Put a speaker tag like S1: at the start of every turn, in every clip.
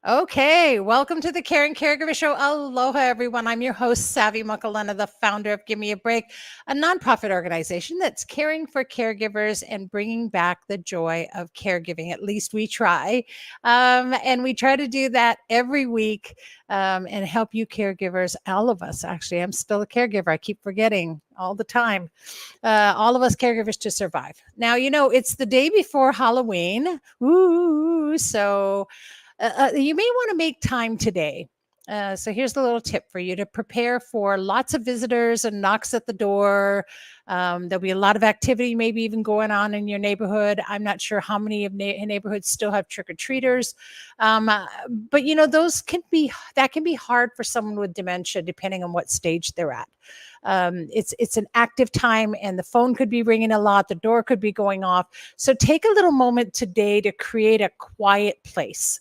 S1: Okay, welcome to the Caring Caregiver Show. Aloha, everyone. I'm your host, Savvy Makalana, the founder of Give Me a Break, a nonprofit organization that's caring for caregivers and bringing back the joy of caregiving. At least we try. And we try to do that every week and help you caregivers, all of us, actually. I'm still a caregiver. I keep forgetting all the time. All of us caregivers to survive. Now, it's the day before Halloween. Ooh, so you may want to make time today. So here's the little tip for you to prepare for lots of visitors and knocks at the door. There'll be a lot of activity, maybe even going on in your neighborhood. I'm not sure how many of neighborhoods still have trick or treaters, but those can be hard for someone with dementia, depending on what stage they're at. It's an active time, and the phone could be ringing a lot. The door could be going off. So take a little moment today to create a quiet place,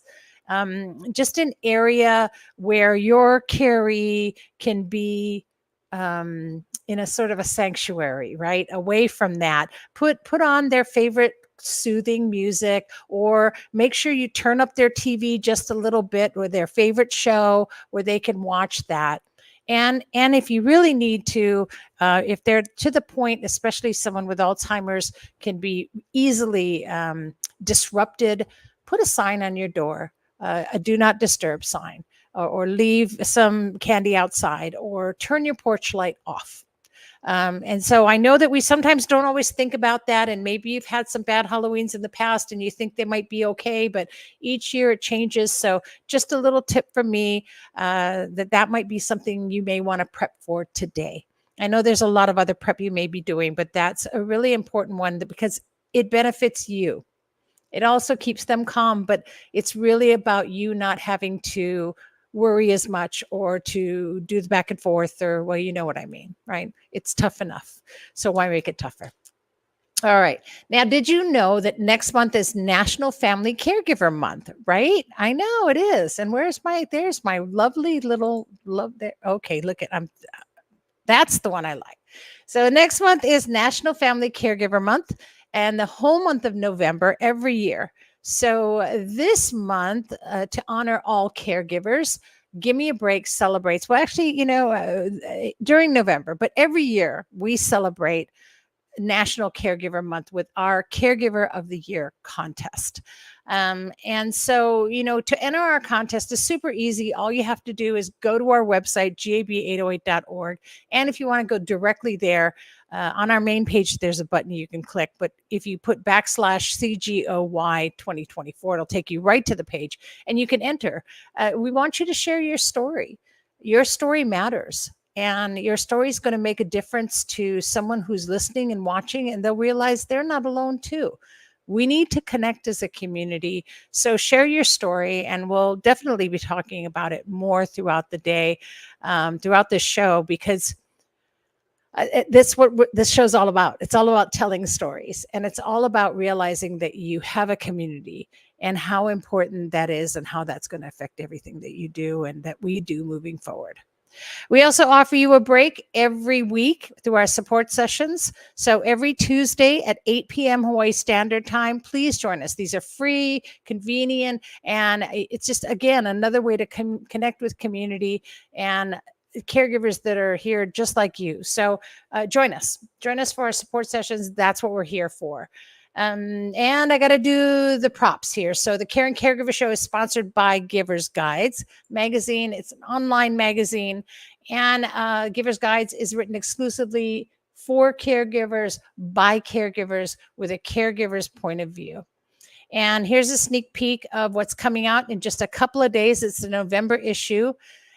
S1: just an area where your carry can be in a sort of a sanctuary, right? Away from that, put on their favorite soothing music, or make sure you turn up their TV just a little bit, or their favorite show where they can watch that. And if you really need to, if they're to the point, especially someone with Alzheimer's can be easily disrupted, put a sign on your door, a do not disturb sign, or leave some candy outside, or turn your porch light off. And so I know that we sometimes don't always think about that. And maybe you've had some bad Halloweens in the past and you think they might be okay, but each year it changes. So just a little tip from me, that might be something you may want to prep for today. I know there's a lot of other prep you may be doing, but that's a really important one because it benefits you. It also keeps them calm, but it's really about you not having to worry as much or to do the back and forth, or, well, you know what I mean, right? It's tough enough. So why make it tougher? All right. Now, did you know that next month is National Family Caregiver Month, right? I know it is. And there's my lovely little love there. Okay, look at, that's the one I like. So next month is National Family Caregiver Month, and the whole month of November every year. So this month, to honor all caregivers, Give Me a Break celebrates, well, actually, during November, but every year we celebrate National Caregiver Month with our Caregiver of the Year contest. And so, to enter our contest is super easy. All you have to do is go to our website, gab808.org. And if you want to go directly there, on our main page, there's a button you can click. But if you put /CGOY 2024, it'll take you right to the page and you can enter. We want you to share your story. Your story matters. And your story is going to make a difference to someone who's listening and watching, and they'll realize they're not alone too. We need to connect as a community. So share your story, and we'll definitely be talking about it more throughout the day, throughout this show, because that's what this show's all about. It's all about telling stories, and it's all about realizing that you have a community and how important that is, and how that's going to affect everything that you do and that we do moving forward. We also offer you a break every week through our support sessions. So every Tuesday at 8 p.m. Hawaii Standard Time, please join us. These are free, convenient, and it's just, again, another way to connect with community and caregivers that are here just like you. So join us. Join us for our support sessions. That's what we're here for. And I got to do the props here. So the Caring Caregiver Show is sponsored by Givers Guides magazine. It's an online magazine, and Givers Guides is written exclusively for caregivers by caregivers with a caregiver's point of view. And here's a sneak peek of what's coming out in just a couple of days. It's the November issue.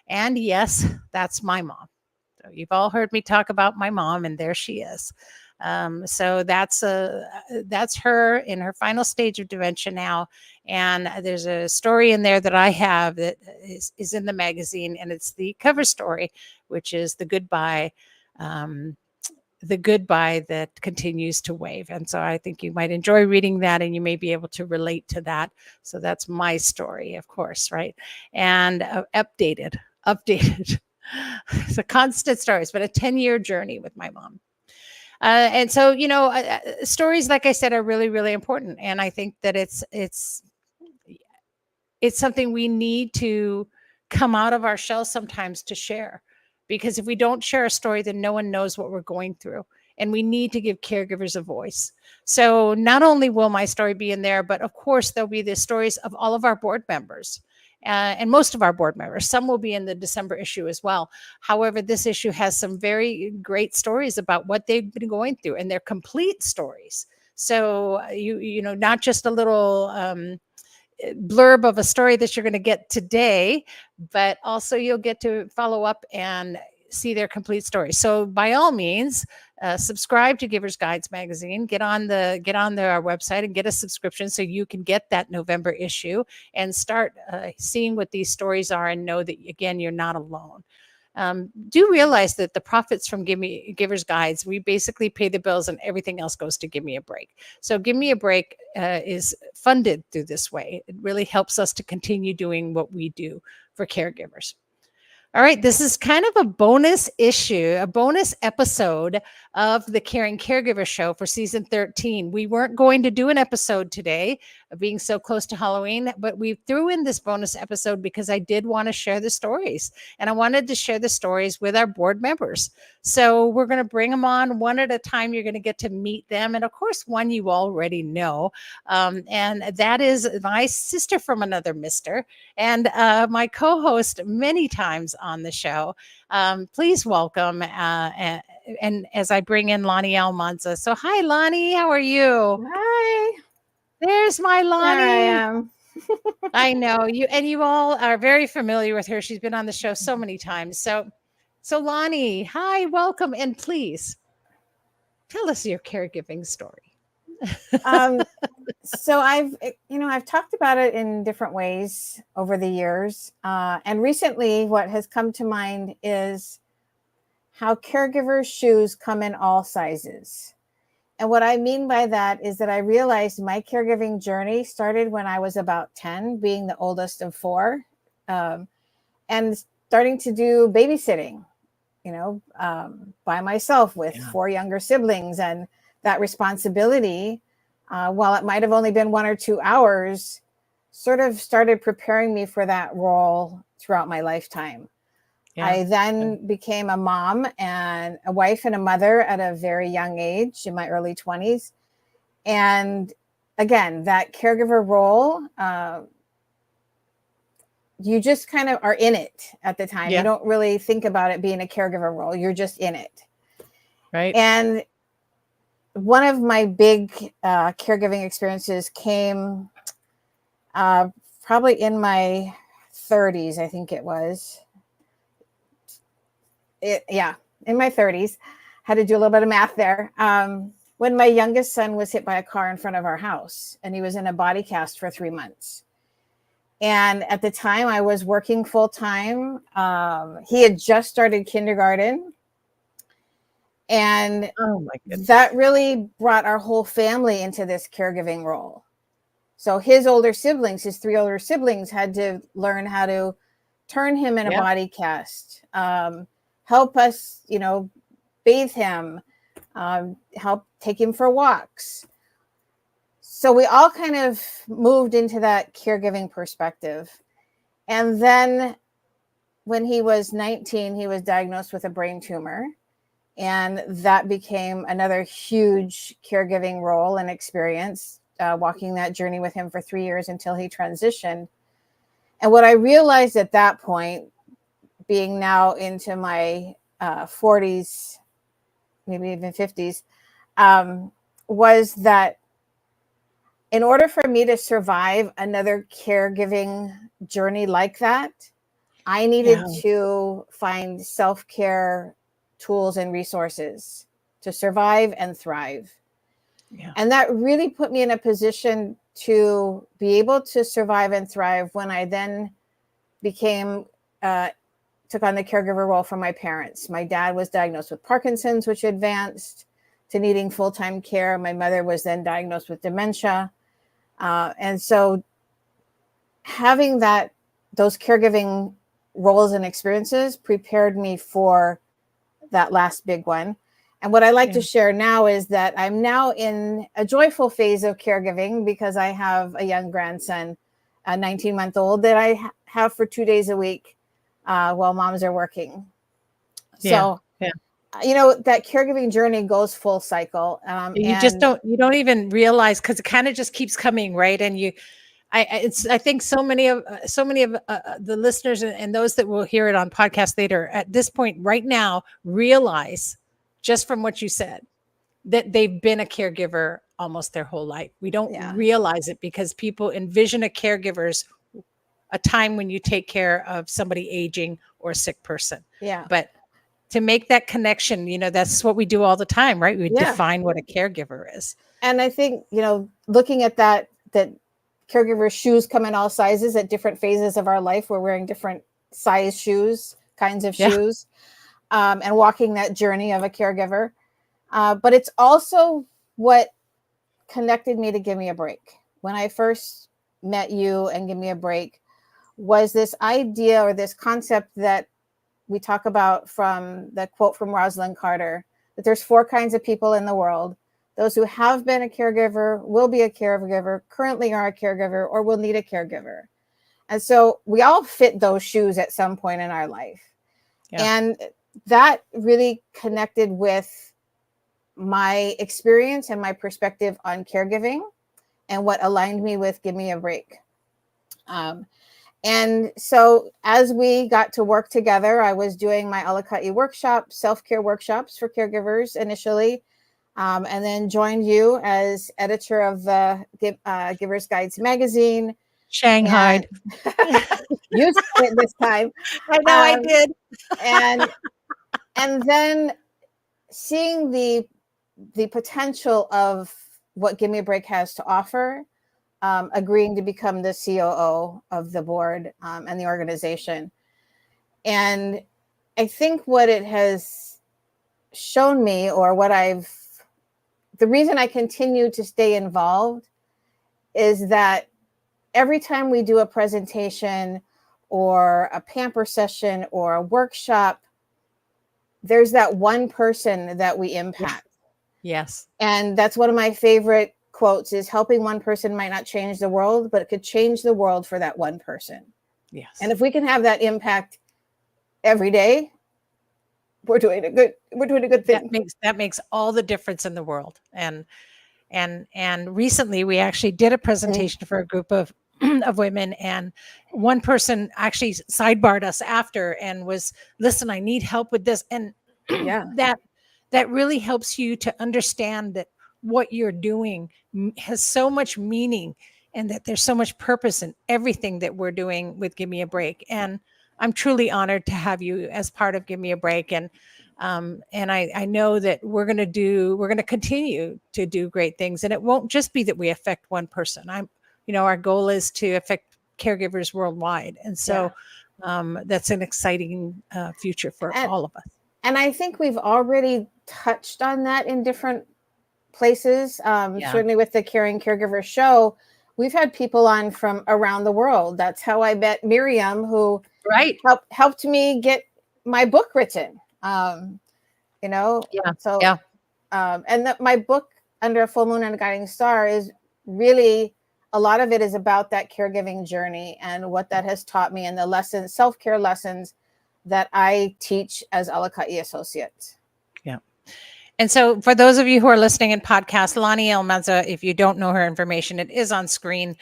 S1: And yes, that's my mom. So you've all heard me talk about my mom, and there she is. So that's her in her final stage of dementia now. And there's a story in there that I have that is in the magazine, and it's the cover story, which is the goodbye that continues to wave. And so I think you might enjoy reading that, and you may be able to relate to that. So that's my story, of course, right? And updated. It's a constant story. It's been a 10-year journey with my mom. And so, stories, like I said, are really, really important. And I think that it's it's something we need to come out of our shell sometimes to share, because if we don't share a story, then no one knows what we're going through, and we need to give caregivers a voice. So not only will my story be in there, but of course there'll be the stories of all of our board members, and most of our board members. Some will be in the December issue as well. However, this issue has some very great stories about what they've been going through, and they're complete stories. So you know, not just a little blurb of a story that you're going to get today, but also you'll get to follow up and see their complete story. So by all means, subscribe to Givers Guides magazine. Get on our website and get a subscription so you can get that November issue and start seeing what these stories are, and know that, again, you're not alone. Do realize that the profits from Givers Guides, we basically pay the bills and everything else goes to Give Me a Break. So Give Me a Break is funded through this way. It really helps us to continue doing what we do for caregivers. All right, this is kind of a bonus issue, a bonus episode of the Caring Caregiver Show for season 13. We weren't going to do an episode today, being so close to Halloween, but we threw in this bonus episode because I did want to share the stories, and I wanted to share the stories with our board members. So we're going to bring them on one at a time. You're going to get to meet them, and of course, one you already know, and that is my sister from another mister, and my co-host many times on the show. Please welcome, and as I bring in Lonnie Almanza. So hi, Lonnie, how are you?
S2: Hi.
S1: There's my Lonnie.
S2: There I am.
S1: I know you, and you all are very familiar with her. She's been on the show so many times. So Lonnie, hi, welcome, and please tell us your caregiving story.
S2: So I've talked about it in different ways over the years. And recently what has come to mind is how caregivers' shoes come in all sizes. And what I mean by that is that I realized my caregiving journey started when I was about 10, being the oldest of 4, and starting to do babysitting, by myself with 4 younger siblings. And that responsibility, while it might have only been 1 or 2 hours, sort of started preparing me for that role throughout my lifetime. Yeah. I then became a mom and a wife and a mother at a very young age, in my early 20s. And again, that caregiver role, you just kind of are in it at the time. Yeah. You don't really think about it being a caregiver role. You're just in it.
S1: Right.
S2: And one of my big caregiving experiences came probably in my 30s, I think it was. In my 30s. Had to do a little bit of math there. When my youngest son was hit by a car in front of our house, and he was in a body cast for 3 months. And at the time I was working full time. He had just started kindergarten. And
S1: oh my goodness,
S2: that really brought our whole family into this caregiving role. So his 3 older siblings had to learn how to turn him in a body cast, help us, bathe him, help take him for walks. So we all kind of moved into that caregiving perspective. And then when he was 19, he was diagnosed with a brain tumor. And that became another huge caregiving role and experience, walking that journey with him for 3 years until he transitioned. And what I realized at that point, being now into my 40s, maybe even 50s, was that in order for me to survive another caregiving journey like that, I needed to find self-care tools and resources to survive and thrive. Yeah. And that really put me in a position to be able to survive and thrive when I then took on the caregiver role for my parents. My dad was diagnosed with Parkinson's, which advanced to needing full-time care. My mother was then diagnosed with dementia. And so having those caregiving roles and experiences prepared me for that last big one. And what I like to share now is that I'm now in a joyful phase of caregiving because I have a young grandson a 19-month-old that I have for 2 days a week while moms are working. So, that caregiving journey goes full cycle.
S1: You just don't even realize, because it kind of just keeps coming, right? And I think so many of the listeners and those that will hear it on podcast later at this point right now realize, just from what you said, that they've been a caregiver almost their whole life. We don't realize it because people envision a caregiver's a time when you take care of somebody aging or a sick person.
S2: Yeah.
S1: But to make that connection, that's what we do all the time, right? We define what a caregiver is.
S2: And I think, looking at that caregiver shoes come in all sizes at different phases of our life. We're wearing different size shoes, kinds of shoes, and walking that journey of a caregiver. But it's also what connected me to Give Me a Break. When I first met you and Give Me a Break was this idea or this concept that we talk about from the quote from Rosalind Carter, that there's 4 kinds of people in the world: those who have been a caregiver, will be a caregiver, currently are a caregiver, or will need a caregiver. And so we all fit those shoes at some point in our life. Yeah. And that really connected with my experience and my perspective on caregiving and what aligned me with Give Me a Break. And so as we got to work together, I was doing my Alaka'i workshop, self-care workshops for caregivers initially, and then joined you as editor of the Givers Guides magazine.
S1: Shanghai.
S2: You said it this time.
S1: I know I did.
S2: and then seeing the potential of what Give Me a Break has to offer, agreeing to become the COO of the board and the organization. And I think what it has shown me, or the reason I continue to stay involved, is that every time we do a presentation or a pamper session or a workshop, there's that one person that we impact.
S1: Yes.
S2: And that's one of my favorite quotes, is helping one person might not change the world, but it could change the world for that one person.
S1: Yes.
S2: And if we can have that impact every day, we're doing a good thing.
S1: That makes all the difference in the world. And recently we actually did a presentation for a group of women, and one person actually sidebarred us after and was, listen, I need help with this. And that really helps you to understand that what you're doing has so much meaning, and that there's so much purpose in everything that we're doing with Give Me a Break. And I'm truly honored to have you as part of Give Me a Break. And I know that we're going to continue to do great things. And it won't just be that we affect one person. Our goal is to affect caregivers worldwide. And so that's an exciting future for all of us.
S2: And I think we've already touched on that in different places. Certainly with the Caring Caregiver show, we've had people on from around the world. That's how I met Miriam, who helped me get my book written. And my book, Under a Full Moon and a Guiding Star, is really, a lot of it is about that caregiving journey and what that has taught me, and the lessons, self-care lessons that I teach as Alaka'i Associate.
S1: Yeah. And so for those of you who are listening in podcast, Lonnie Almanza, if you don't know her information, it is on screen.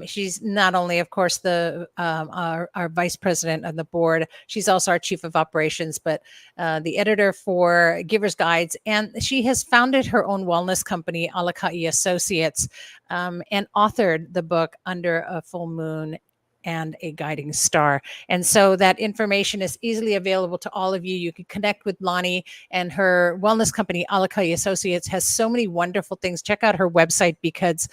S1: She's not only, of course, our vice president of the board, she's also our chief of operations, but the editor for Givers Guides. And she has founded her own wellness company, Alaka'i Associates, and authored the book Under a Full Moon and a Guiding Star. And so that information is easily available to all of you. You can connect with Lonnie, and her wellness company, Alaka'i Associates, has so many wonderful things. Check out her website, because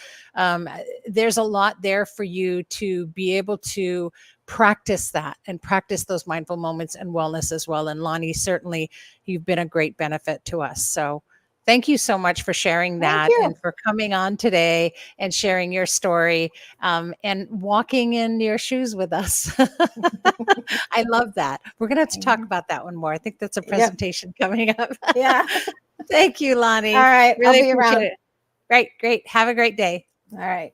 S1: there's a lot there for you to be able to practice that and practice those mindful moments and wellness as well. And Lonnie, certainly you've been a great benefit to us. So thank you so much for sharing that and for coming on today and sharing your story and walking in your shoes with us. I love that. We're going to have to talk about that one more. I think that's a presentation coming up.
S2: Yeah.
S1: Thank you, Lonnie.
S2: All right.
S1: Really
S2: I'll be around.
S1: it. Great. Have a great day.
S2: All right.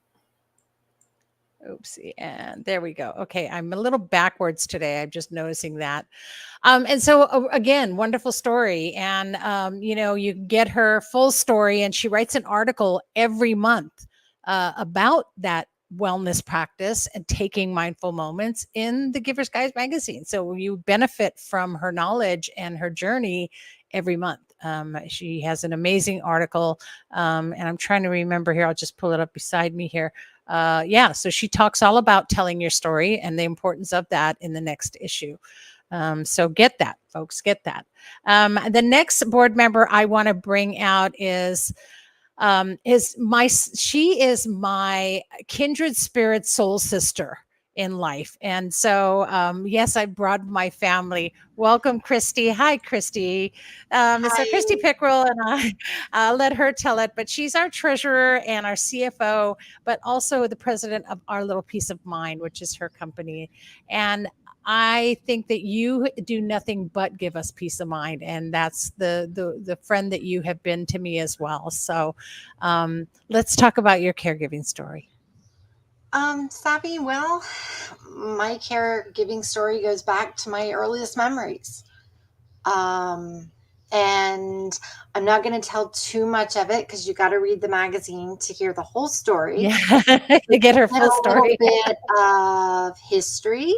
S1: Oopsie. And there we go. Okay. I'm a little backwards today. I'm just noticing that. And so again, wonderful story. And, you get her full story and she writes an article every month about that wellness practice and taking mindful moments in the Giver's Guide magazine. So you benefit from her knowledge and her journey every month. She has an amazing article. And I'm trying to remember here. I'll just pull it up beside me here. So she talks all about telling your story and the importance of that in the next issue. So get that, folks, get that. The next board member I want to bring out she is my kindred spirit soul sister in life. And so, yes, I brought my family. Welcome, Christy. Hi, Christy. So Christy Pickrell, and I'll let her tell it, but she's our treasurer and our CFO, but also the president of Our Little Peace of Mind, which is her company. And I think that you do nothing but give us peace of mind, and that's the friend that you have been to me as well. So, let's talk about your caregiving story.
S3: Savvy, well, my caregiving story goes back to my earliest memories. And I'm not going to tell too much of it because you got to read the magazine to hear the whole story.
S1: Yeah, to get her full story.
S3: A little bit of history.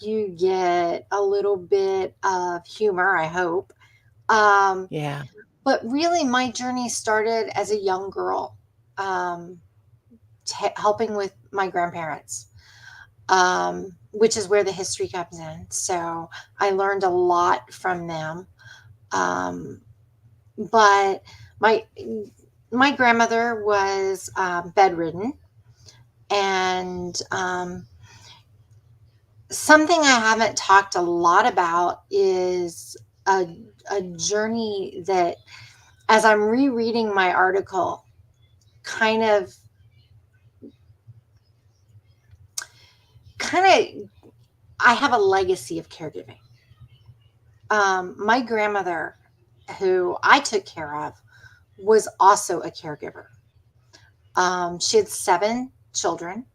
S3: You get a little bit of humor, I hope.
S1: Yeah.
S3: But really, my journey started as a young girl, helping with my grandparents, which is where the history comes in. So I learned a lot from them. But my grandmother was bedridden, and something I haven't talked a lot about is a journey that, as I'm rereading my article, I have a legacy of caregiving. My grandmother, who I took care of, was also a caregiver. She had 7 children.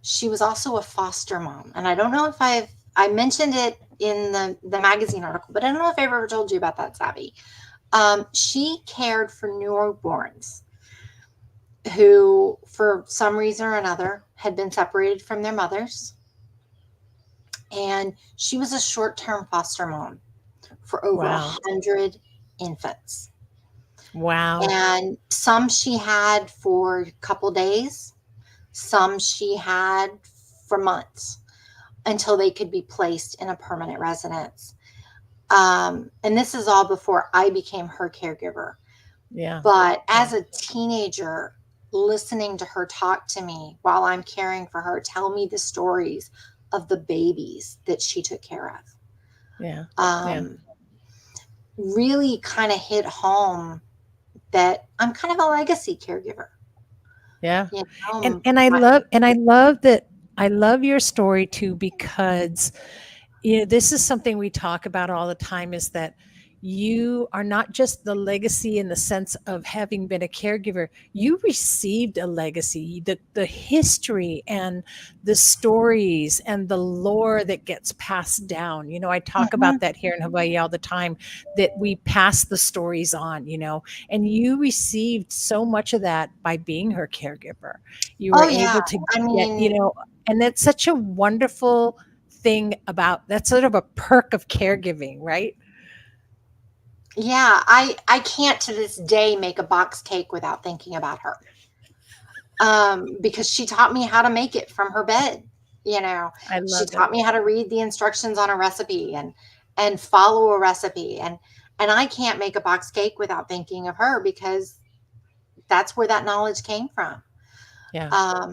S3: She was also a foster mom. And I don't know if I mentioned it in the magazine article, but I don't know if I ever told you about that, Savvy. She cared for newborns who, for some reason or another, had been separated from their mothers. And she was a short-term foster mom for over 100 infants.
S1: Wow.
S3: And some she had for a couple days, some she had for months until they could be placed in a permanent residence. And this is all before I became her caregiver.
S1: Yeah.
S3: But as a teenager, listening to her talk to me while I'm caring for her, tell me the stories of the babies that she took care of.
S1: Yeah.
S3: Really kind of hit home that I'm kind of a legacy caregiver.
S1: Yeah.
S3: You know,
S1: and I love your story too, because this is something we talk about all the time, is that you are not just the legacy in the sense of having been a caregiver. You received a legacy, the history and the stories and the lore that gets passed down. I talk about that here in Hawaii all the time, that we pass the stories on, and you received so much of that by being her caregiver. You were able to get, and that's such a wonderful thing that's sort of a perk of caregiving, right?
S3: Yeah, I can't to this day make a box cake without thinking about her. Because she taught me how to make it from her bed. She taught me how to read the instructions on a recipe and follow a recipe. And I can't make a box cake without thinking of her, because that's where that knowledge came from.
S1: Yeah.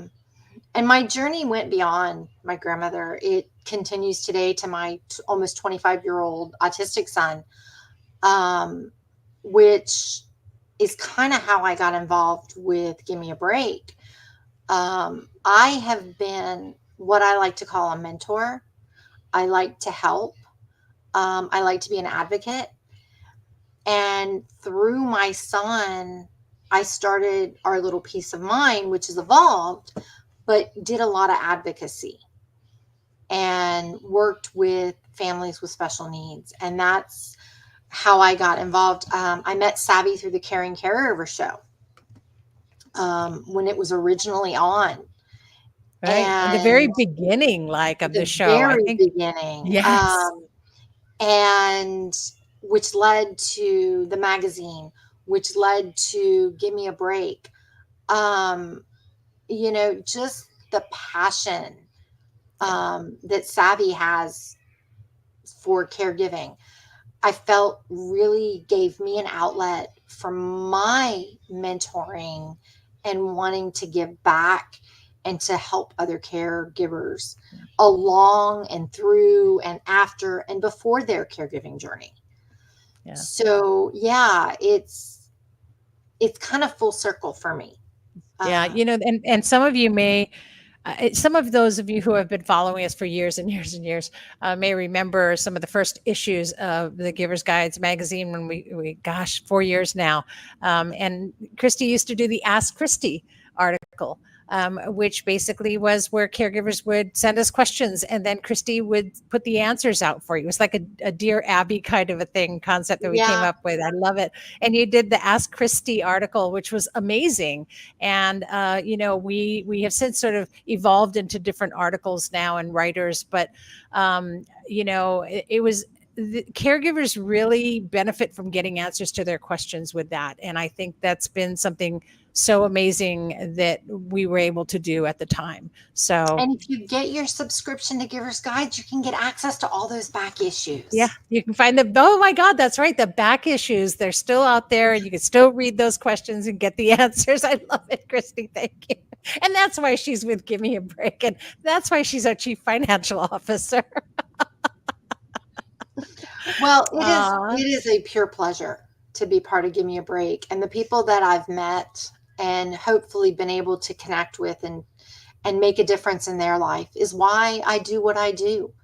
S3: And my journey went beyond my grandmother. It continues today to my almost 25-year-old autistic son, which is kind of how I got involved with Give Me a Break. I have been what I like to call a mentor. I like to help. I like to be an advocate. And through my son I started Our Little Piece of Mind, which has evolved, but did a lot of advocacy and worked with families with special needs. And that's how I got involved. I met Savvy through the Caring Caregiver show when it was originally on.
S1: Right. In the very beginning, like, of the show, I think.
S3: Beginning.
S1: Yes.
S3: And which led to the magazine, which led to Give Me a Break. You know, just the passion that Savvy has for caregiving, I felt really gave me an outlet for my mentoring and wanting to give back and to help other caregivers along and through and after and before their caregiving journey.
S1: Yeah.
S3: So yeah, it's kind of full circle for me.
S1: Yeah, you know, and some of you may, some of those of you who have been following us for years and years and years may remember some of the first issues of the Giver's Guides magazine when we 4 years now. And Christy used to do the Ask Christy article, which basically was where caregivers would send us questions and then Christy would put the answers out for you. It was like a Dear Abby kind of a concept that we came up with. I love it. And you did the Ask Christy article, which was amazing. And, you know, we have since sort of evolved into different articles now and writers, but, you know, it was, the caregivers really benefit from getting answers to their questions with that. And I think that's been something so amazing that we were able to do at the time. So,
S3: and if you get your subscription to Giver's Guides, you can get access to all those back issues.
S1: Yeah, you can find them. Oh my God, that's right. The back issues, they're still out there and you can still read those questions and get the answers. I love it, Christy. Thank you. And that's why she's with Give Me a Break. And that's why she's our chief financial officer.
S3: Well, it is a pure pleasure to be part of Give Me a Break. And the people that I've met and hopefully been able to connect with and make a difference in their life is why I do what I do,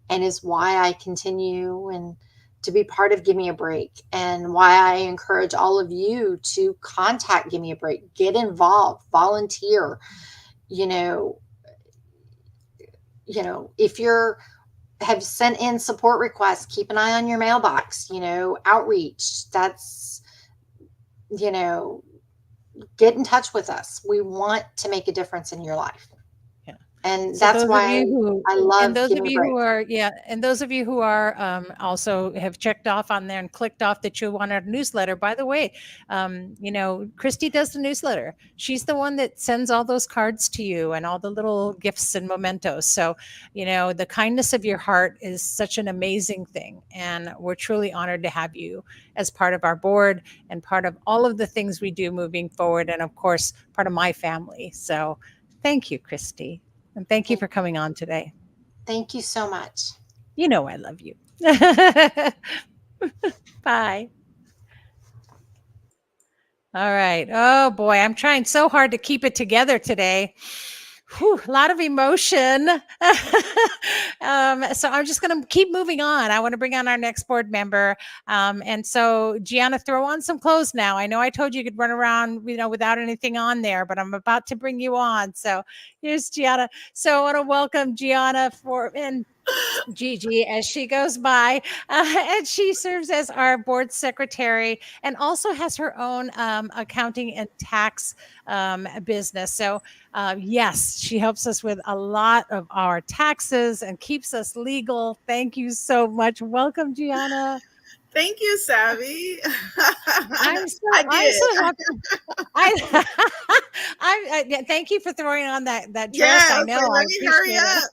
S3: and is why I continue and to be part of Give Me a Break, and why I encourage all of you to contact Give Me a Break, get involved, volunteer. You know, if you're have sent in support requests, keep an eye on your mailbox, you know, outreach. That's, you know, get in touch with us. We want to make a difference in your life.
S1: Yeah.
S3: And so that's why I love.
S1: And those of you who are, and those of you who are also have checked off on there and clicked off that you want our newsletter. By the way, you know, Christy does the newsletter. She's the one that sends all those cards to you and all the little gifts and mementos. So, you know, the kindness of your heart is such an amazing thing. And we're truly honored to have you as part of our board and part of all of the things we do moving forward. And of course, part of my family. So thank you, Christy. And thank you for coming on today.
S3: Thank you so much.
S1: You know I love you. Bye. All right. Oh, boy. I'm trying so hard to keep it together today. Whew, a lot of emotion. So I'm just going to keep moving on. I want to bring on our next board member. And so, Gianna, throw on some clothes now. I know I told you could run around, you know, without anything on there, but I'm about to bring you on. So here's Gianna. So I want to welcome Gianna and Gigi as she goes by, and she serves as our board secretary and also has her own accounting and tax business. So yes, she helps us with a lot of our taxes and keeps us legal. Thank you so much. Welcome, Gianna.
S4: Thank you, Savvy.
S1: I'm so happy. Thank you for throwing on that dress.
S4: Yeah,
S1: I know.
S4: So let me hurry up.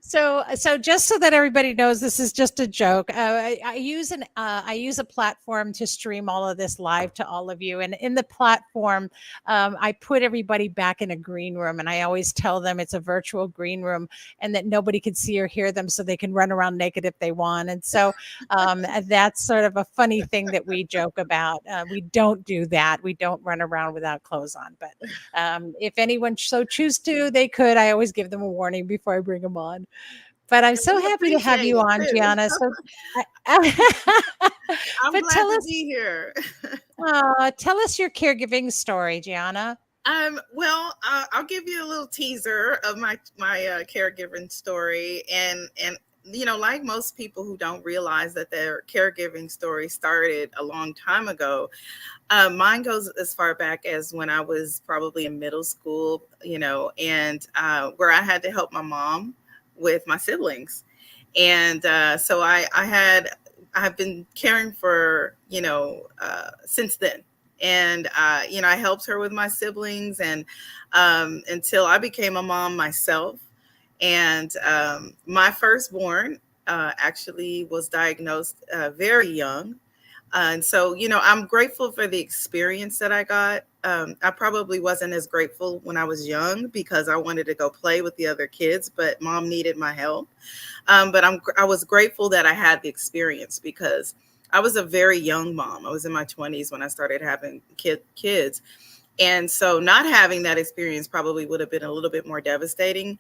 S1: So just so that everybody knows, this is just a joke. I use a platform to stream all of this live to all of you. And in the platform, I put everybody back in a green room, and I always tell them it's a virtual green room and that nobody can see or hear them, so they can run around naked if they want. And so that's sort of a funny thing that we joke about. We don't do that. We don't run around without clothes on. But if anyone so choose to, they could. I always give them a warning before I bring them on. But I'm
S4: And
S1: so
S4: we
S1: happy to have
S4: appreciate
S1: you
S4: it
S1: on,
S4: too.
S1: Gianna. So,
S4: I'm
S1: but
S4: glad to be here.
S1: tell us your caregiving story, Gianna.
S4: Well, I'll give you a little teaser of my caregiving story, and like most people who don't realize that their caregiving story started a long time ago, mine goes as far back as when I was probably in middle school, and where I had to help my mom with my siblings, and so I've been caring for since then. And I helped her with my siblings, and until I became a mom myself. And my firstborn actually was diagnosed very young. And so, I'm grateful for the experience that I got. I probably wasn't as grateful when I was young because I wanted to go play with the other kids, but mom needed my help. But I was grateful that I had the experience because I was a very young mom. I was in my 20s when I started having kids. And so not having that experience probably would have been a little bit more devastating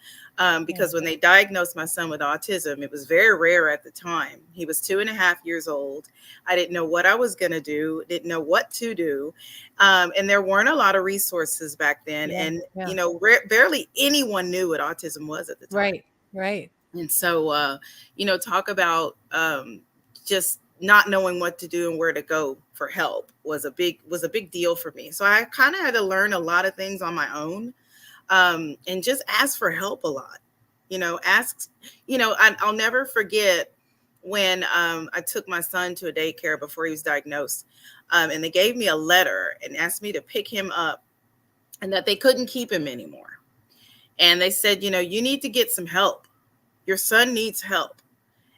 S4: because when they diagnosed my son with autism, it was very rare at the time. He was 2.5 years old. I didn't know what I was going to do, didn't know what to do. And there weren't a lot of resources back then. And, barely anyone knew what autism was at the time.
S1: Right.
S4: And so, talk about just not knowing what to do and where to go for help was a big deal for me. So I kind of had to learn a lot of things on my own, and just ask for help a lot. I'll never forget when I took my son to a daycare before he was diagnosed, and they gave me a letter and asked me to pick him up, and that they couldn't keep him anymore. And they said, you need to get some help. Your son needs help.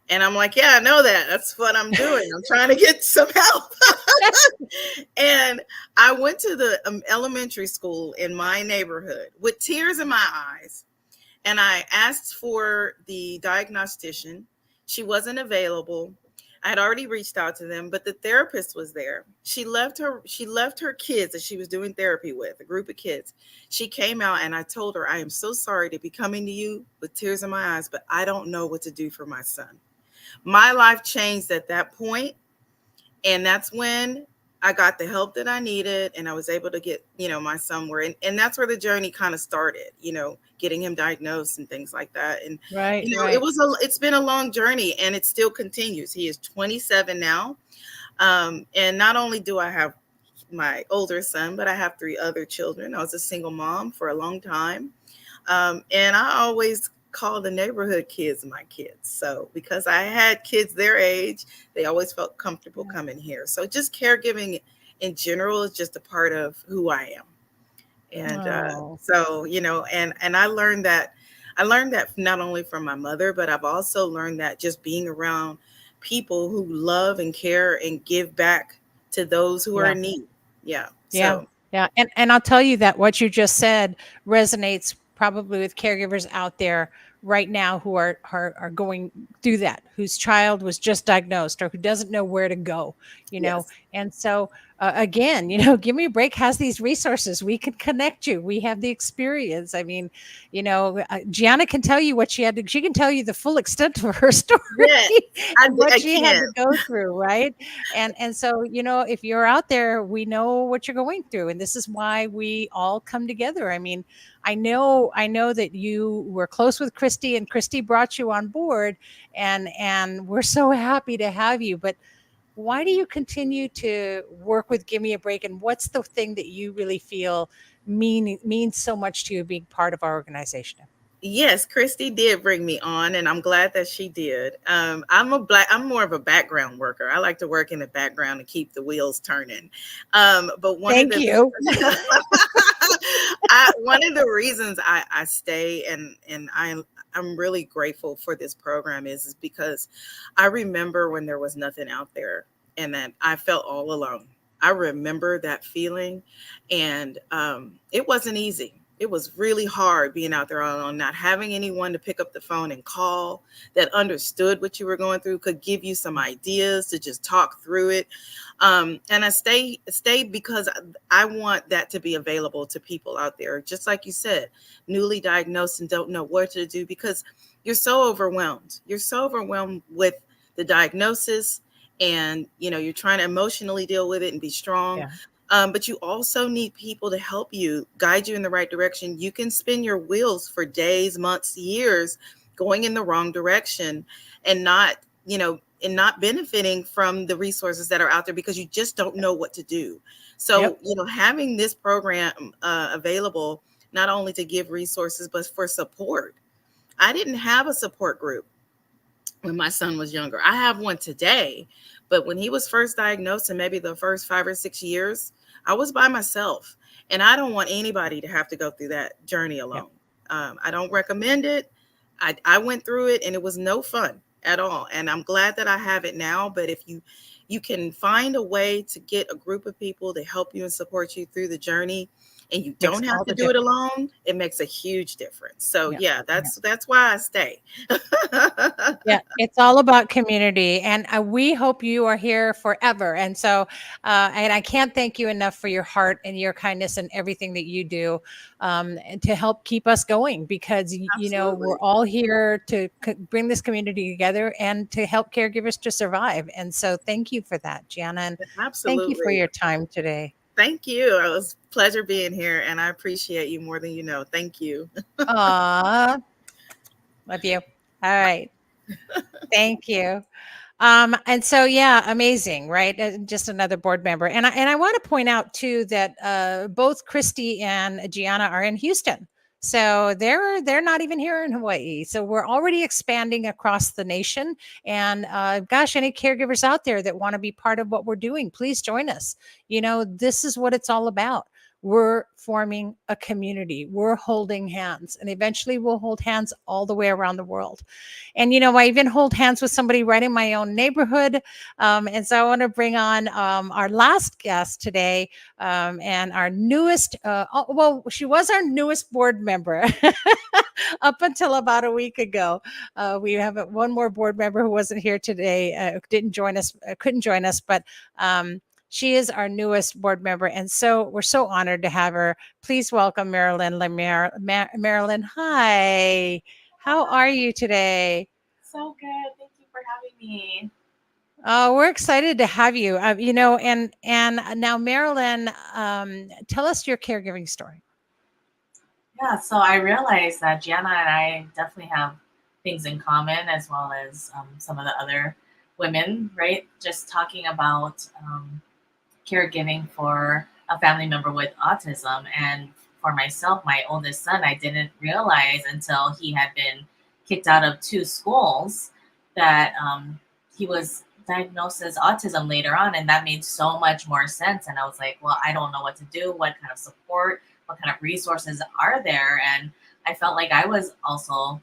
S4: And I'm like, yeah, I know that. That's what I'm doing. I'm trying to get some help. And I went to the elementary school in my neighborhood with tears in my eyes. And I asked for the diagnostician. She wasn't available. I had already reached out to them, but the therapist was there. She left her kids that she was doing therapy with, a group of kids. She came out and I told her, I am so sorry to be coming to you with tears in my eyes, but I don't know what to do for my son. My life changed at that point, and that's when I got the help that I needed, and I was able to get, my son and that's where the journey kind of started, getting him diagnosed and things like that. And
S1: right.
S4: It's been a long journey, and it still continues. He is 27 now, and not only do I have my older son, but I have 3 other children. I was a single mom for a long time, and I always call the neighborhood kids my kids. So because I had kids their age, they always felt comfortable coming here. So just caregiving in general is just a part of who I am. And so, and I learned that not only from my mother, but I've also learned that just being around people who love and care and give back to those who are in need. Yeah.
S1: And I'll tell you that what you just said resonates probably with caregivers out there right now who are going through that, whose child was just diagnosed or who doesn't know where to go, And so again, Give Me a Break has these resources. We can connect you. We have the experience. I mean, Gianna can tell you what she had to, she can tell you the full extent of her story, and what she had to go through. Right. And so, if you're out there, we know what you're going through. And this is why we all come together. I mean, I know that you were close with Christy, and Christy brought you on board, and we're so happy to have you. But why do you continue to work with Give Me a Break, and what's the thing that you really feel means so much to you being part of our organization?
S4: Yes, Christy did bring me on, and I'm glad that she did. I'm more of a background worker. I like to work in the background and keep the wheels turning. But one of the reasons I stay and I'm really grateful for this program is because I remember when there was nothing out there and that I felt all alone. I remember that feeling, and it wasn't easy. It was really hard being out there alone, not having anyone to pick up the phone and call that understood what you were going through, could give you some ideas to just talk through it. And I stay because I want that to be available to people out there, just like you said, newly diagnosed and don't know what to do, because you're so overwhelmed. You're so overwhelmed with the diagnosis, and you're trying to emotionally deal with it and be strong.
S1: Yeah.
S4: But you also need people to help you, guide you in the right direction. You can spin your wheels for days, months, years going in the wrong direction, and not benefiting from the resources that are out there because you just don't know what to do. So, having this program available, not only to give resources, but for support. I didn't have a support group when my son was younger. I have one today, but when he was first diagnosed, and maybe the first 5 or 6 years, I was by myself. And I don't want anybody to have to go through that journey alone. I don't recommend it. I went through it, and it was no fun at all. And I'm glad that I have it now. But if you can find a way to get a group of people to help you and support you through the journey, and you don't have to do it alone, it makes a huge difference. So that's why I stay.
S1: Yeah, it's all about community, and we hope you are here forever. And so, and I can't thank you enough for your heart and your kindness and everything that you do, and to help keep us going, because we're all here to bring this community together and to help caregivers to survive. And so, thank you for that, Gianna, and thank you for your time today.
S4: Thank you. It was a pleasure being here, and I appreciate you more than you know. Thank you.
S1: Aw, love you. All right. Thank you. And so, amazing, right? Just another board member. And I want to point out too that both Christy and Gianna are in Houston. So they're not even here in Hawaii. So we're already expanding across the nation. And gosh, any caregivers out there that want to be part of what we're doing, please join us. This is what it's all about. We're forming a community. We're holding hands, and eventually we'll hold hands all the way around the world. And, I even hold hands with somebody right in my own neighborhood. And so I want to bring on our last guest today, and our newest, she was our newest board member up until about a week ago. We have one more board member who wasn't here today, couldn't join us, but she is our newest board member. And so we're so honored to have her. Please welcome Marilyn Lemaire. Marilyn, hi. How are you today?
S5: So good. Thank you for having me.
S1: Oh, we're excited to have you. And now, Marilyn, tell us your caregiving story.
S5: Yeah, so I realized that Gianna and I definitely have things in common, as well as some of the other women, right? Just talking about caregiving for a family member with autism. And for myself, my oldest son, I didn't realize until he had been kicked out of 2 schools that he was diagnosed as autism later on. And that made so much more sense. And I was like, well, I don't know what to do. What kind of support, what kind of resources are there? And I felt like I was also,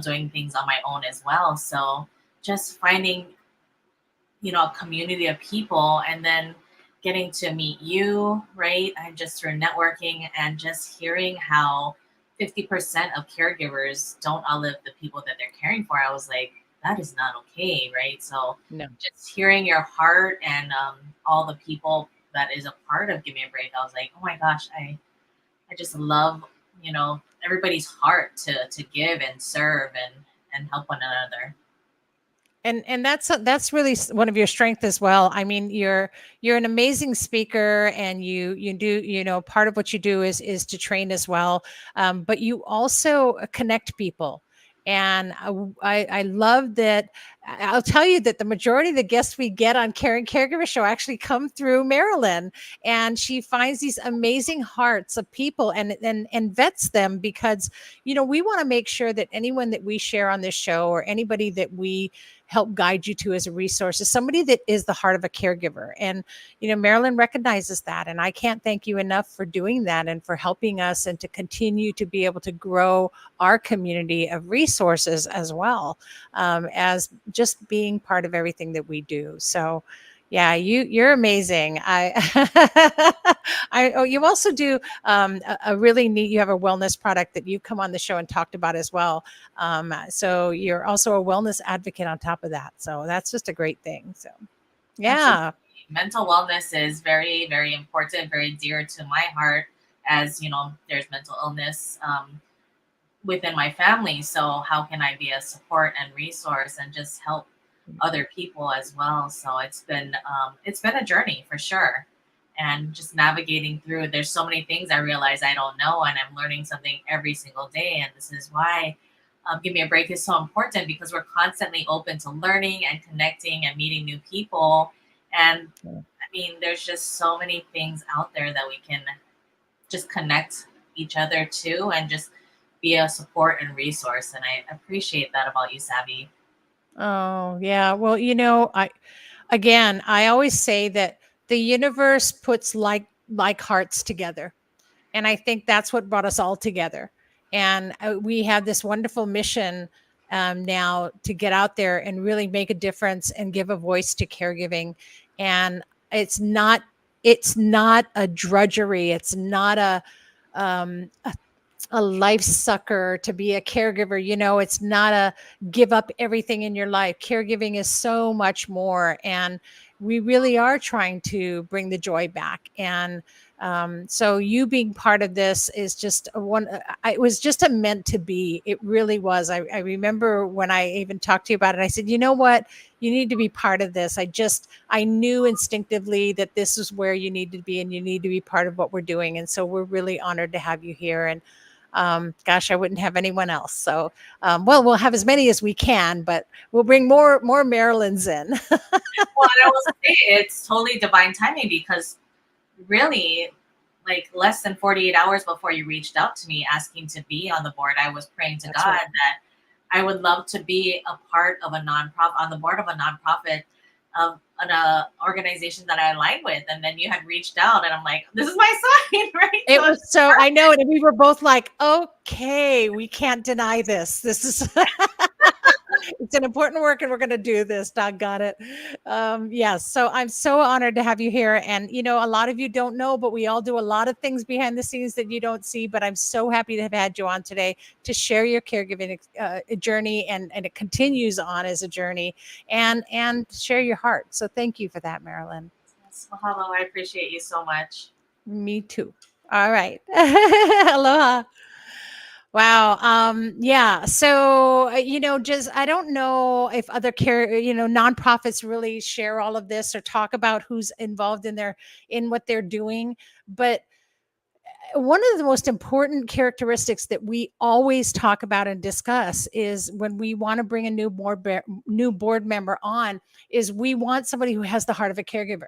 S5: doing things on my own as well. So just finding, a community of people, and then getting to meet you, right? And just through networking and just hearing how 50% of caregivers don't outlive the people that they're caring for. I was like, that is not okay, right? So just hearing your heart and all the people that is a part of Give Me a Break, I was like, oh my gosh, I just love, everybody's heart to give and serve and help one another.
S1: And that's really one of your strengths as well. I mean, you're an amazing speaker, and you do, part of what you do is to train as well. But you also connect people. And I love that. I'll tell you that the majority of the guests we get on Caring Caregiver Show actually come through Marilyn, and she finds these amazing hearts of people and vets them, because, we want to make sure that anyone that we share on this show, or anybody that we help guide you to as a resource, is somebody that is the heart of a caregiver. And, Marilyn recognizes that. And I can't thank you enough for doing that, and for helping us, and to continue to be able to grow our community of resources, as well as just being part of everything that we do. So yeah, you're amazing. You also do a really neat, you have a wellness product that you come on the show and talked about as well. So you're also a wellness advocate on top of that. So that's just a great thing. So yeah.
S5: Absolutely. Mental wellness is very, very important, very dear to my heart, as there's mental illness within my family. So how can I be a support and resource and just help other people as well? So it's been a journey for sure. And just navigating through, there's so many things I realize I don't know, and I'm learning something every single day. And this is why Give Me a Break is so important, because we're constantly open to learning and connecting and meeting new people. And I mean, there's just so many things out there that we can just connect each other to and just be a support and resource. And I appreciate that about you, Savvy.
S1: Oh, yeah. Well, I always say that the universe puts like hearts together. And I think that's what brought us all together. And we have this wonderful mission now to get out there and really make a difference and give a voice to caregiving. And it's not a drudgery. It's not a life sucker to be a caregiver. It's not a give up everything in your life. Caregiving is so much more. And we really are trying to bring the joy back. And so you being part of this is just it was just a meant to be. It really was. I remember when I even talked to you about it, I said, you know what, you need to be part of this. I knew instinctively that this is where you need to be, and you need to be part of what we're doing. And so we're really honored to have you here. And gosh, I wouldn't have anyone else. So, we'll have as many as we can, but we'll bring more Marilyns in.
S5: Well, I will say it's totally divine timing, because really, like less than 48 hours before you reached out to me asking to be on the board, I was praying to
S1: That's
S5: God
S1: right.
S5: that I would love to be a part of a nonprofit, on the board of a nonprofit, of an organization that I align with. And then you had reached out, and I'm like, this is my sign, right?
S1: It was so, I know it. And we were both like, okay, we can't deny this. This is, it's an important work, and we're going to do this. Doggone it. Yes. So I'm so honored to have you here. And, a lot of you don't know, but we all do a lot of things behind the scenes that you don't see. But I'm so happy to have had you on today to share your caregiving journey. And it continues on as a journey, and share your heart. So thank you for that, Marilyn.
S5: Yes, mahalo. I appreciate you so much.
S1: Me too. All right. Aloha. Wow. Yeah. So, just, I don't know if other nonprofits really share all of this or talk about who's involved in what they're doing. But one of the most important characteristics that we always talk about and discuss is when we want to bring a new board member on, is we want somebody who has the heart of a caregiver.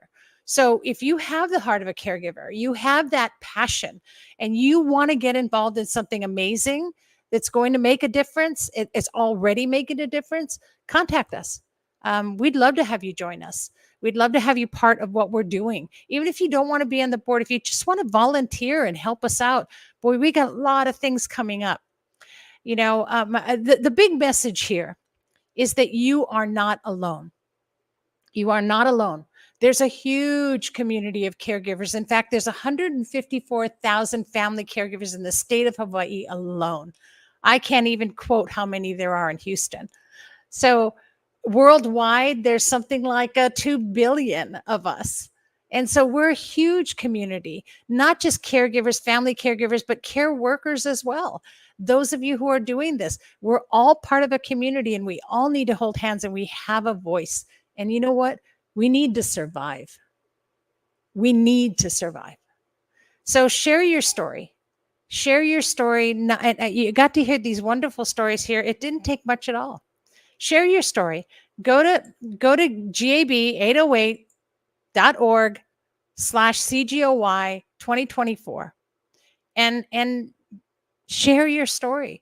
S1: So if you have the heart of a caregiver, you have that passion, and you want to get involved in something amazing that's going to make a difference, it's already making a difference, contact us. We'd love to have you join us. We'd love to have you part of what we're doing. Even if you don't want to be on the board, if you just want to volunteer and help us out, boy, we got a lot of things coming up. The big message here is that you are not alone. You are not alone. There's a huge community of caregivers. In fact, there's 154,000 family caregivers in the state of Hawaii alone. I can't even quote how many there are in Houston. So worldwide, there's something like 2 billion of us. And so we're a huge community, not just caregivers, family caregivers, but care workers as well. Those of you who are doing this, we're all part of a community, and we all need to hold hands, and we have a voice. And you know what? We need to survive. We need to survive. So share your story. Share your story. You got to hear these wonderful stories here. It didn't take much at all. Share your story. Go to gab808.org/CGOY 2024 and share your story.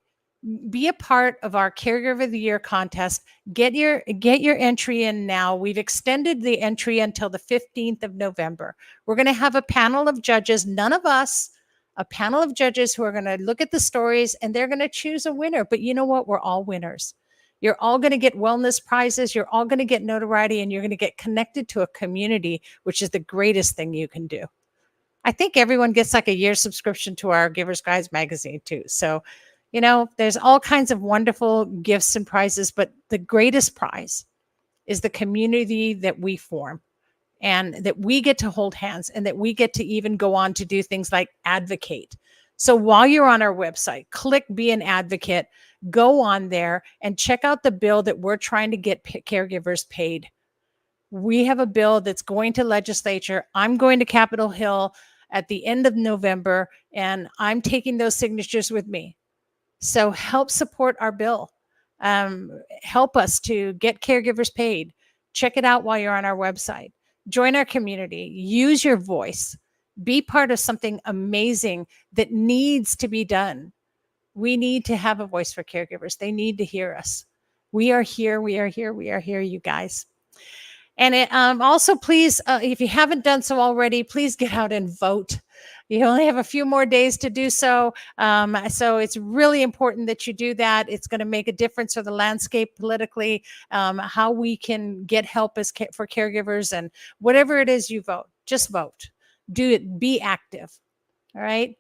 S1: Be a part of our Caregiver of the Year contest. Get your entry in now. We've extended the entry until the 15th of November. We're going to have a panel of judges, none of us, a panel of judges who are going to look at the stories, and they're going to choose a winner. But you know what? We're all winners. You're all going to get wellness prizes. You're all going to get notoriety, and you're going to get connected to a community, which is the greatest thing you can do. I think everyone gets like a year subscription to our Givers Guides magazine too. So, there's all kinds of wonderful gifts and prizes, but the greatest prize is the community that we form, and that we get to hold hands, and that we get to even go on to do things like advocate. So while you're on our website, click Be an Advocate, go on there and check out the bill that we're trying to get caregivers paid. We have a bill that's going to legislature. I'm going to Capitol Hill at the end of November, and I'm taking those signatures with me. So help support our bill. Help us to get caregivers paid. Check it out while you're on our website. Join our community. Use your voice. Be part of something amazing that needs to be done. We need to have a voice for caregivers. They need to hear us. We are here. We are here. We are here, you guys. And also, please, if you haven't done so already, please get out and vote. You only have a few more days to do so. So it's really important that you do that. It's going to make a difference for the landscape politically, how we can get help for caregivers, and whatever it is you vote, just vote. Do it. Be active. All right.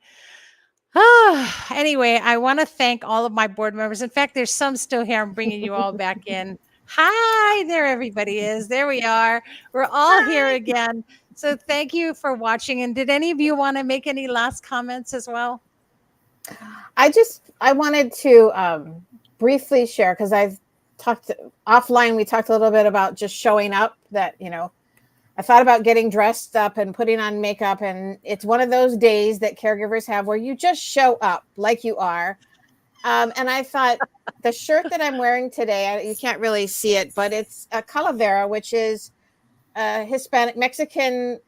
S1: Anyway, I want to thank all of my board members. In fact, there's some still here. I'm bringing you all back in. Hi, there everybody is. There we are. We're all here again. So thank you for watching. And did any of you want to make any last comments as well?
S2: I wanted to briefly share, because I've talked offline, we talked a little bit about just showing up, that, I thought about getting dressed up and putting on makeup, and it's one of those days that caregivers have where you just show up like you are. And I thought the shirt that I'm wearing today, you can't really see it, but it's a calavera, which is a Hispanic Mexican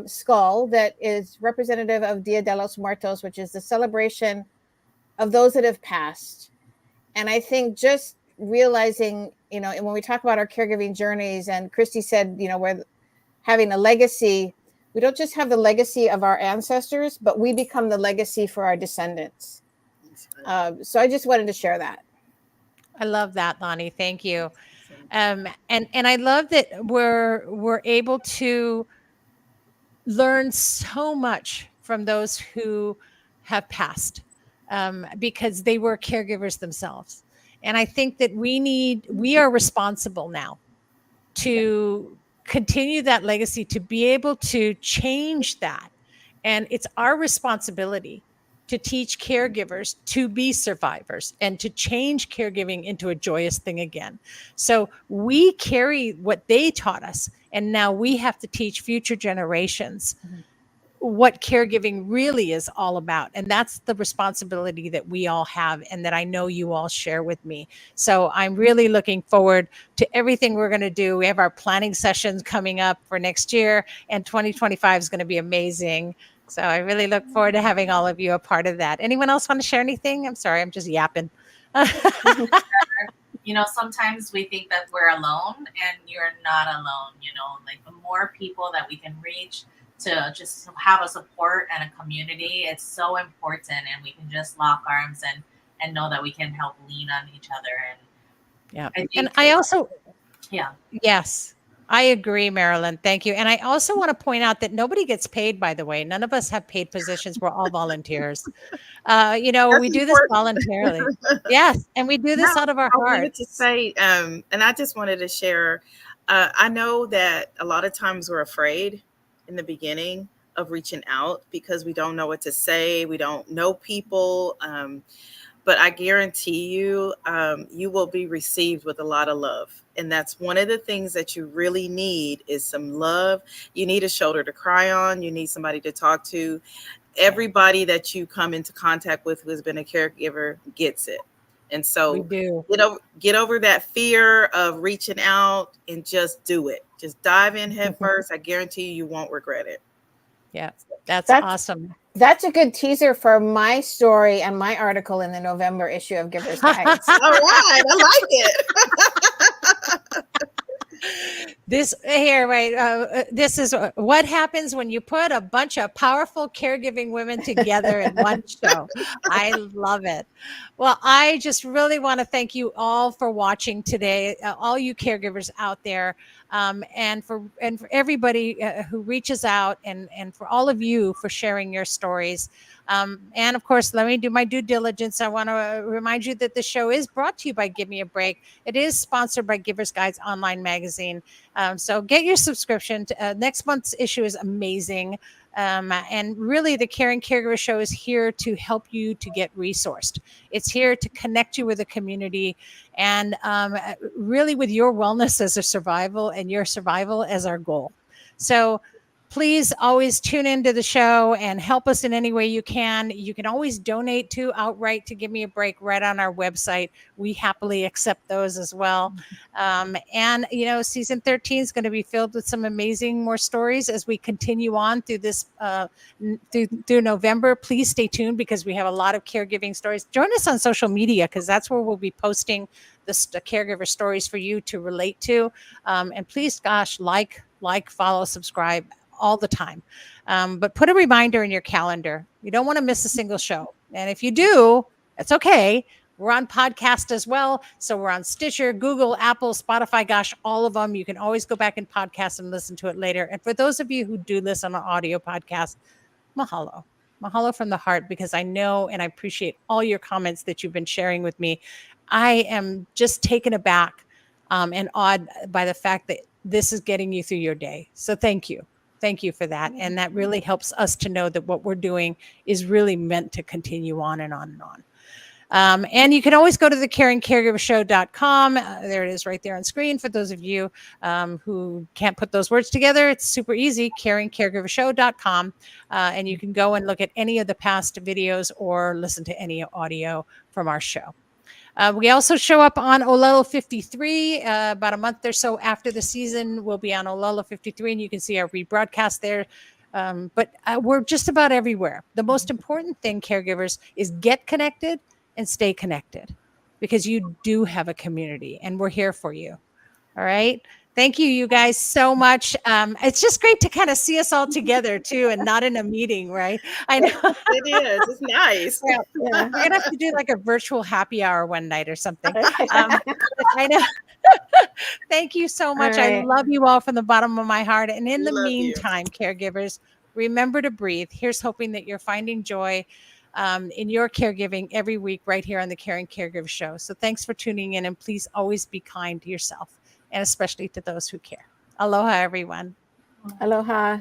S2: skull that is representative of Dia de los Muertos, which is the celebration of those that have passed. And I think just realizing, and when we talk about our caregiving journeys, and Christy said, we're having a legacy, we don't just have the legacy of our ancestors, but we become the legacy for our descendants. So I just wanted to share that.
S1: I love that, Lonnie. Thank you. And I love that we're able to learn so much from those who have passed, because they were caregivers themselves. And I think that we are responsible now to continue that legacy, to be able to change that. And it's our responsibility to teach caregivers to be survivors and to change caregiving into a joyous thing again. So we carry what they taught us, and now we have to teach future generations what caregiving really is all about. And that's the responsibility that we all have, and that I know you all share with me. So I'm really looking forward to everything we're going to do. We have our planning sessions coming up for next year, and 2025 is going to be amazing. So I really look forward to having all of you a part of that. Anyone else want to share anything? I'm sorry, I'm just yapping.
S5: Sometimes we think that we're alone, and you're not alone. Like, the more people that we can reach to just have a support and a community, it's so important. And we can just lock arms and know that we can help lean on each other. And
S1: yeah. Yes. I agree, Marilyn. Thank you. And I also want to point out that nobody gets paid, by the way. None of us have paid positions. We're all volunteers. We do this voluntarily. Yes. And we do this out of our hearts.
S4: I wanted to say, and I just wanted to share, I know that a lot of times we're afraid in the beginning of reaching out because we don't know what to say. We don't know people. But I guarantee you, you will be received with a lot of love. And that's one of the things that you really need, is some love. You need a shoulder to cry on. You need somebody to talk to. Everybody that you come into contact with who has been a caregiver gets it. And so
S1: we do.
S4: Get over that fear of reaching out and just do it. Just dive in head first. I guarantee you won't regret it.
S1: Yeah, that's awesome.
S2: That's a good teaser for my story and my article in the November issue of Givers Guides.
S4: All right, I like it.
S1: This is what happens when you put a bunch of powerful caregiving women together in one show. I love it. Well, I just really want to thank you all for watching today, all you caregivers out there, and for everybody who reaches out, and for all of you for sharing your stories. And of course, let me do my due diligence. I want to remind you that the show is brought to you by Give Me a Break. It is sponsored by Givers Guides online magazine. So get your subscription. Next month's issue is amazing. And really, the Caring Caregiver Show is here to help you to get resourced. It's here to connect you with a community, and really with your wellness as a survival and your survival as our goal. So please always tune into the show and help us in any way you can. You can always donate to outright to Give Me a Break right on our website. We happily accept those as well. And, season 13 is going to be filled with some amazing more stories as we continue on through this, through November. Please stay tuned because we have a lot of caregiving stories. Join us on social media because that's where we'll be posting the caregiver stories for you to relate to. And please, gosh, like, follow, subscribe all the time. But put a reminder in your calendar. You don't want to miss a single show. And if you do, it's okay. We're on podcast as well. So we're on Stitcher, Google, Apple, Spotify, gosh, all of them. You can always go back and podcast and listen to it later. And for those of you who do listen on audio podcast, mahalo. Mahalo from the heart, because I know and I appreciate all your comments that you've been sharing with me. I am just taken aback and awed by the fact that this is getting you through your day. So thank you. Thank you for that. And that really helps us to know that what we're doing is really meant to continue on and on and on. And you can always go to the caringcaregivershow.com. There it is right there on screen. For those of you who can't put those words together, it's super easy, caringcaregivershow.com. And you can go and look at any of the past videos or listen to any audio from our show. We also show up on Olelo 53 about a month or so after the season. We'll be on Olelo 53 and you can see our rebroadcast there. But we're just about everywhere. The most important thing, caregivers, is get connected and stay connected because you do have a community and we're here for you. All right. Thank you, you guys, so much. It's just great to kind of see us all together, too, and not in a meeting, right? I know.
S4: It is. It's nice.
S2: Yeah.
S1: We're going to have to do like a virtual happy hour one night or something. I know. Thank you so much.
S2: All right.
S1: I love you all from the bottom of my heart. And in the
S4: Love you.
S1: meantime, caregivers, remember to breathe. Here's hoping that you're finding joy in your caregiving every week right here on the Caring Caregiver Show. So thanks for tuning in, and please always be kind to yourself, and especially to those who care. Aloha, everyone.
S2: Aloha.